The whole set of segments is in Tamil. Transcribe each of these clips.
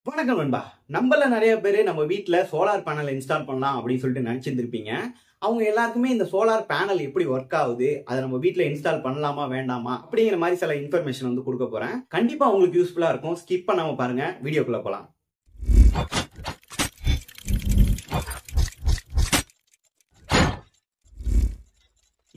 வணக்கம் நண்பா. நம்மள நிறைய பேர் நம்ம வீட்ல சோலார் பேனல் இன்ஸ்டால் பண்ணலாம் அப்படின்னு சொல்லிட்டு நினைச்சிருந்திருப்பீங்க. அவங்க எல்லாருக்குமே இந்த சோலார் பேனல் எப்படி ஒர்க் ஆகுது, அதை நம்ம வீட்ல இன்ஸ்டால் பண்ணலாமா வேண்டாமா அப்படிங்கிற மாதிரி சில இன்ஃபர்மேஷன் வந்து கொடுக்க போறேன். கண்டிப்பா உங்களுக்கு யூஸ்ஃபுல்லா இருக்கும். ஸ்கிப் பண்ணாம பாருங்க. வீடியோக்குள்ள போலாம்.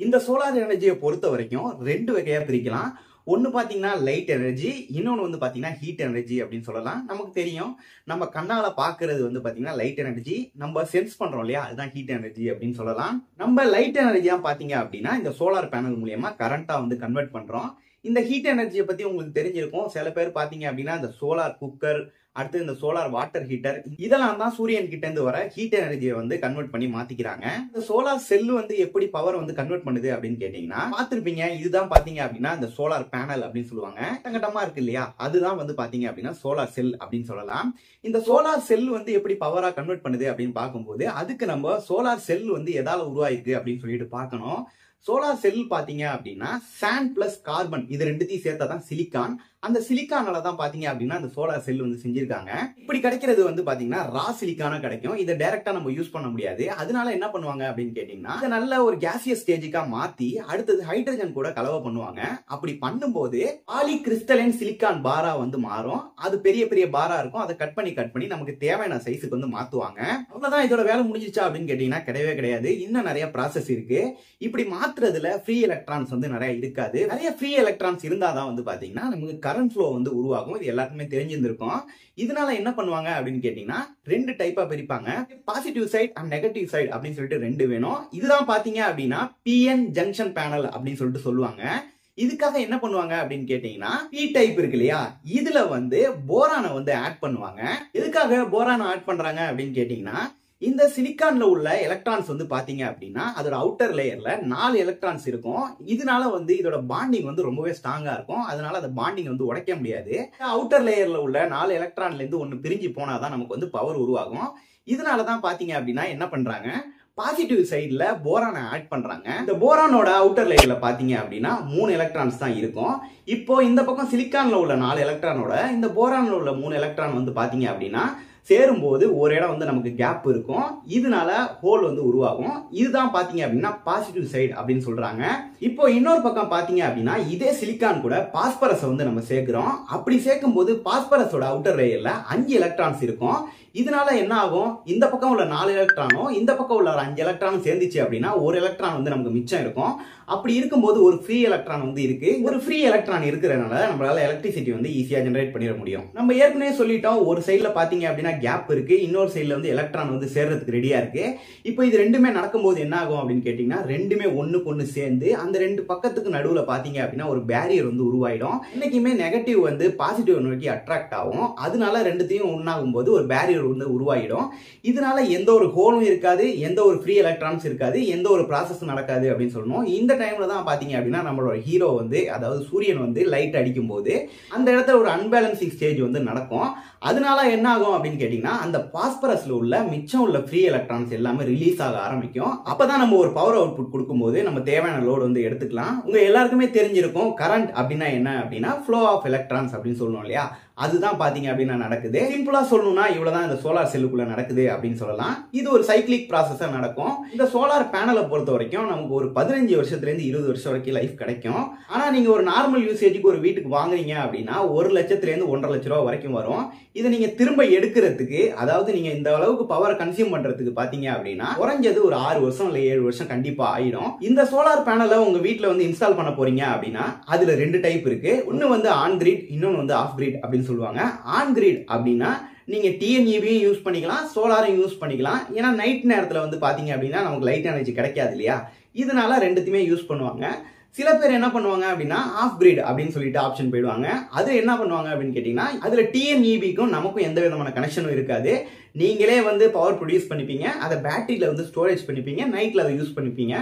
இந்த சோலார் எனர்ஜியை பொறுத்த வரைக்கும் ரெண்டு வகையா பிரிக்கலாம். ஒன்னு பாத்தீங்கன்னா லைட் எனர்ஜி, இன்னொன்னு வந்து பாத்தீங்கன்னா ஹீட் எனர்ஜி அப்படின்னு சொல்லலாம். நமக்கு தெரியும், நம்ம கண்ணால பாக்குறது வந்து பாத்தீங்கன்னா லைட் எனர்ஜி, நம்ம சென்ஸ் பண்றோம் இல்லையா, அதுதான் ஹீட் எனர்ஜி அப்படின்னு சொல்லலாம். நம்ம லைட் எனர்ஜியா பாத்தீங்க அப்படின்னா இந்த சோலார் பேனல் மூலியமா கரண்டா வந்து கன்வெர்ட் பண்றோம். இந்த ஹீட் எனர்ஜியை பத்தி உங்களுக்கு தெரிஞ்சிருக்கும். சில பேர் பாத்தீங்க அப்படின்னா இந்த சோலார் குக்கர், அடுத்து இந்த சோலார் வாட்டர் ஹீட்டர், இதெல்லாம் தான் சூரியன் கிட்ட இருந்து வர ஹீட் எனர்ஜியை வந்து கன்வெர்ட் பண்ணி மாத்திக்கிறாங்க. இந்த சோலார் செல் வந்து எப்படி பவர் வந்து கன்வெர்ட் பண்ணுது அப்படின்னு கேட்டீங்கன்னா பாத்துருப்பீங்க. இதுதான் பாத்தீங்க அப்படின்னா இந்த சோலார் பேனல் அப்படின்னு சொல்லுவாங்க. கட்டமா இருக்கு இல்லையா, அதுதான் வந்து பாத்தீங்க அப்படின்னா சோலார் செல் அப்படின்னு சொல்லலாம். இந்த சோலார் செல் வந்து எப்படி பவரா கன்வெர்ட் பண்ணுது அப்படின்னு பார்க்கும்போது அதுக்கு நம்ம சோலார் செல் வந்து எதால உருவாயிருக்கு அப்படின்னு சொல்லிட்டு பார்க்கணும். சோலார் செல் பாத்தீங்க அப்படின்னா சாண்ட் பிளஸ் கார்பன் இது ரெண்டுத்தையும் சேர்த்தா தான் சிலிக்கான். அந்த சிலிக்கானால தான் பாத்தீங்க அப்படின்னா அந்த சோலார் செல் வந்து செஞ்சிருக்காங்க. இப்படி கிடைக்கிறது வந்து பாத்தீங்கன்னா ரா சிலிக்கானா கிடைக்கும். இதை டைரக்டா நம்ம யூஸ் பண்ண முடியாது. அதனால என்ன பண்ணுவாங்க அப்படின்னு கேட்டீங்கன்னா இதை நல்ல ஒரு கேசியஸ் ஸ்டேஜுக்கா மாத்தி அடுத்தது ஹைட்ரஜன் கூட கலவை பண்ணுவாங்க. அப்படி பண்ணும்போது பாலி கிறிஸ்டலைன் சிலிக்கான் பாரா வந்து மாறும். அது பெரிய பெரிய பாரா இருக்கும். அதை கட் பண்ணி நமக்கு தேவையான சைஸுக்கு வந்து மாத்துவாங்க. அவ்வளவுதான், இதோட வேலை முடிஞ்சிச்சா அப்படின்னு கேட்டீங்கன்னா கிடையவே கிடையாது. இன்னும் நிறைய ப்ராசஸ் இருக்கு. இப்படி மாத்துறதுல ஃப்ரீ எலக்ட்ரான்ஸ் வந்து நிறைய இருக்காது. நிறைய ஃப்ரீ எலக்ட்ரான்ஸ் இருந்தாதான் வந்து பாத்தீங்கன்னா நமக்கு கரண்ட் ஃப்ளோ வந்து உருவாகும். இது எல்லாருக்குமே தெரிஞ்சிருக்கும். இதனால என்ன பண்ணுவாங்க அப்படின்னு கேட்டீங்கன்னா ரெண்டு டைப்பா பிரிப்பாங்க. Positive side and negative side அப்படின்னு சொல்லிட்டு ரெண்டு வேணும். இதுதான் பாத்தீங்க அப்படின்னா பிஎன் ஜங்ஷன் பேனல் அப்படின்னு சொல்லிட்டு சொல்லுவாங்க. இதுக்காக என்ன பண்ணுவாங்க அப்படின்னு கேட்டீங்கன்னா பி டைப் இருக்கு இல்லையா, இதுல வந்து போரானை வந்து ஆட் பண்ணுவாங்க. எதுக்காக போரானை ஆட் பண்றாங்க அப்படின்னு கேட்டீங்கன்னா இந்த சிலிக்கான்ல உள்ள எலக்ட்ரான்ஸ் வந்து பாத்தீங்க அப்படின்னா அதோட அவுட்டர் லேயர்ல 4 எலக்ட்ரான்ஸ் இருக்கும். இதனால வந்து இதோட பாண்டிங் வந்து ரொம்பவே ஸ்ட்ராங்கா இருக்கும். அதனால அந்த பாண்டிங் வந்து உடைக்க முடியாது. அவுட்டர் லேயர்ல உள்ள 4 எலக்ட்ரான்ல இருந்து ஒன்னு பிரிஞ்சு போனாதான் நமக்கு வந்து பவர் உருவாகும். இதனாலதான் பாத்தீங்க அப்படின்னா என்ன பண்றாங்க, பாசிட்டிவ் சைடுல போரானை ஆட் பண்றாங்க. இந்த போரானோட அவுட்டர் லேயர்ல பாத்தீங்க அப்படின்னா 3 எலக்ட்ரான்ஸ் தான் இருக்கும். இப்போ இந்த பக்கம் சிலிக்கான்ல உள்ள 4 எலக்ட்ரானோட இந்த போரான்ல உள்ள 3 எலக்ட்ரான் வந்து பாத்தீங்க அப்படின்னா சேரும்போது ஒரு இடம் வந்து நமக்கு கேப் இருக்கும். இதனால ஹோல் வந்து உருவாகும். இதுதான் பாத்தீங்க அப்படின்னா பாசிட்டிவ் சைடு அப்படின்னு சொல்றாங்க. இப்போ இன்னொரு பக்கம் பாத்தீங்க அப்படின்னா இதே சிலிக்கான் கூட பாஸ்பரஸ் வந்து நம்ம சேர்க்கிறோம். அப்படி சேர்க்கும் போது பாஸ்பரஸோட அவுட்டர் லேயர்ல 5 எலக்ட்ரான்ஸ் இருக்கும். இதனால என்ன ஆகும், இந்த பக்கம் உள்ள 4 எலக்ட்ரானும் இந்த பக்கம் உள்ள 5 எலக்ட்ரானும் சேர்ந்துச்சு அப்படின்னா ஒரு எலக்ட்ரான் வந்து நமக்கு மிச்சம் இருக்கும். அப்படி இருக்கும்போது ஒரு ஃப்ரீ எலக்ட்ரான் வந்து இருக்கு. ஒரு ஃப்ரீ எலக்ட்ரான் இருக்கிறதுனால நம்மளால எலக்ட்ரிசிட்டி வந்து ஈஸியா ஜெனரேட் பண்ணிட முடியும். நம்ம ஏற்கனவே சொல்லிட்டோம், ஒரு சைடுல பாத்தீங்க அப்படின்னா கேப் இருக்கு, இன்னொரு சைடுல வந்து எலக்ட்ரான் வந்து சேர்றதுக்கு ரெடியா இருக்கு. இப்போ இது ரெண்டுமே நடக்கும்போது என்ன ஆகும் அப்படின்னு கேட்டீங்கன்னா ரெண்டுமே ஒண்ணுக்கு ஒண்ணு சேர்ந்து அந்த ரெண்டு பக்கத்துக்கு நடுவுல பாத்தீங்க அப்படின்னா ஒரு பேரியர் வந்து உருவாயிடும். இன்னைக்குமே நெகட்டிவ் வந்து பாசிட்டிவ் நோக்கி அட்ராக்ட் ஆகும். அதனால ரெண்டுத்தையும் ஒன்னாகும் போது ஒரு பேரியர் வந்து உருவாயிடும். இதனால எந்த ஒரு ஹோலும் இருக்காது, எந்த ஒரு ஃப்ரீ எலக்ட்ரான்ஸ் இருக்காது, எந்த ஒரு ப்ராசஸ் நடக்காது அப்படின்னு சொல்லணும். இந்த டைம்ல தான் பாத்தீங்க அப்படின்னா நம்மளோட ஹீரோ வந்து அதாவது சூரியன் வந்து லைட் அடிக்கும் போது அந்த இடத்துல ஒரு அன்பேலன்சிங் ஸ்டேஜ் வந்து நடக்கும். அதனால என்ன ஆகும் அப்படின்னு கேட்டீங்கன்னா அந்த பாஸ்பரஸ்ல உள்ள மிச்சம் உள்ள ஃப்ரீ எலக்ட்ரான்ஸ் எல்லாமே ரிலீஸ் ஆக ஆரம்பிக்கும். அப்பதான் நம்ம ஒரு பவர் அவுட்புட் கொடுக்கும்போது நம்ம தேவையான லோடு வந்து எடுத்துக்கலாம். உங்க எல்லாருக்குமே தெரிஞ்சிருக்கும் கரண்ட் அப்படின்னா என்ன அப்படின்னா ஃப்ளோ ஆஃப் எலக்ட்ரான்ஸ் அப்படின்னு சொல்லணும் இல்லையா, அதுதான் பாத்தீங்க அப்படின்னா நடக்குது. சிம்பிளா சொல்லணும்னா இவ்வளவுதான் இந்த சோலார் செல்லுக்குள்ள நடக்குது அப்படின்னு சொல்லலாம். இது ஒரு சைக்கிளிக் ப்ராசஸா நடக்கும். இந்த சோலார் பேனலை பொறுத்த வரைக்கும் நமக்கு ஒரு 15 வருஷத்துல இருந்து 20 வருஷம் வரைக்கும் லைஃப் கிடைக்கும். ஆனா நீங்க ஒரு நார்மல் யூசேஜுக்கு ஒரு வீட்டுக்கு வாங்குறீங்க அப்படின்னா 1 லட்சத்துல இருந்து 1.5 லட்சம் ரூபாய் வரைக்கும் வரும். இதை நீங்க திரும்ப எடுக்கிறதுக்கு, அதாவது நீங்க இந்த அளவுக்கு பவர் கன்சியூம் பண்றதுக்கு பாத்தீங்க அப்படின்னா குறைஞ்சது ஒரு 6 வருஷம் இல்ல 7 வருஷம் கண்டிப்பா ஆயிடும். இந்த சோலார் பேனலை உங்க வீட்டுல வந்து இன்ஸ்டால் பண்ண போறீங்க அப்படின்னா அதுல 2 டைப் இருக்கு. ஒன்னு வந்து ஆன் கிரிட், இன்னொன்னு வந்து ஆஃப் கிரிட் அப்படின்னு சொல்லுவாங்க. ஆன் கிரிட் அப்படின்னா நீங்க டிஎன்இபியும் யூஸ் பண்ணிக்கலாம், சோலாரையும் யூஸ் பண்ணிக்கலாம். ஏன்னா நைட் நேரத்துல வந்து பாத்தீங்க அப்படின்னா நமக்கு லைட் எனர்ஜி கிடைக்காது இல்லையா, இதனால ரெண்டுத்தையுமே யூஸ் பண்ணுவாங்க. சில பேர் என்ன பண்ணுவாங்க அப்படின்னா ஆஃப் கிரிட் அப்படின்னு சொல்லிட்டு ஆப்ஷன் போயிடுவாங்க. அது என்ன பண்ணுவாங்க அப்படின்னு கேட்டீங்கன்னா அதுல டிஎன்இபிக்கும் நமக்கும் எந்த விதமான கனெக்ஷனும் இருக்காது. நீங்களே வந்து பவர் ப்ரொடியூஸ் பண்ணிப்பீங்க, அதை பேட்டரியில வந்து ஸ்டோரேஜ் பண்ணிப்பீங்க, நைட்ல அதை யூஸ் பண்ணிப்பீங்க.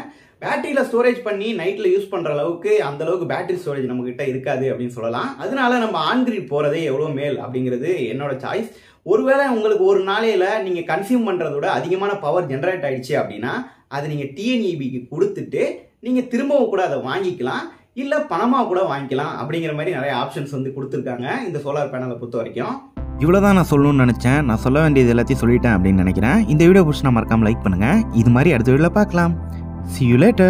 பேட்டரியில ஸ்டோரேஜ் பண்ணி நைட்ல யூஸ் பண்ற அளவுக்கு அந்த அளவுக்கு பேட்டரி ஸ்டோரேஜ் நம்ம கிட்ட இருக்காது அப்படின்னு சொல்லலாம். அதனால நம்ம ஆன் கிரிட் போறதே எவ்வளவு மேல் அப்படிங்கிறது என்னோட சாய்ஸ். ஒருவேளை உங்களுக்கு ஒரு நாளையில நீங்க கன்சியூம் பண்றதோட அதிகமான பவர் ஜெனரேட் ஆயிடுச்சு அப்படின்னா அது நீங்க டிஎன்இபிக்கு கொடுத்துட்டு நீங்க திரும்பவும் கூட அதை வாங்கிக்கலாம், இல்ல பணமா கூட வாங்கிக்கலாம். அப்படிங்கிற மாதிரி நிறைய ஆப்ஷன்ஸ் வந்து கொடுத்துருக்காங்க இந்த சோலார் பேனலை பொறுத்த வரைக்கும். இவ்வளோதான் நான் சொல்லணும்னு நினச்சேன். நான் சொல்ல வேண்டியது எல்லாத்தையும் சொல்லிட்டேன் அப்படின்னு நினைக்கிறேன். இந்த வீடியோ பிடிச்சி நான் மறக்காமல் லைக் பண்ணுங்கள். இது மாதிரி அடுத்த வீடியோவில் பார்க்கலாம். See you later.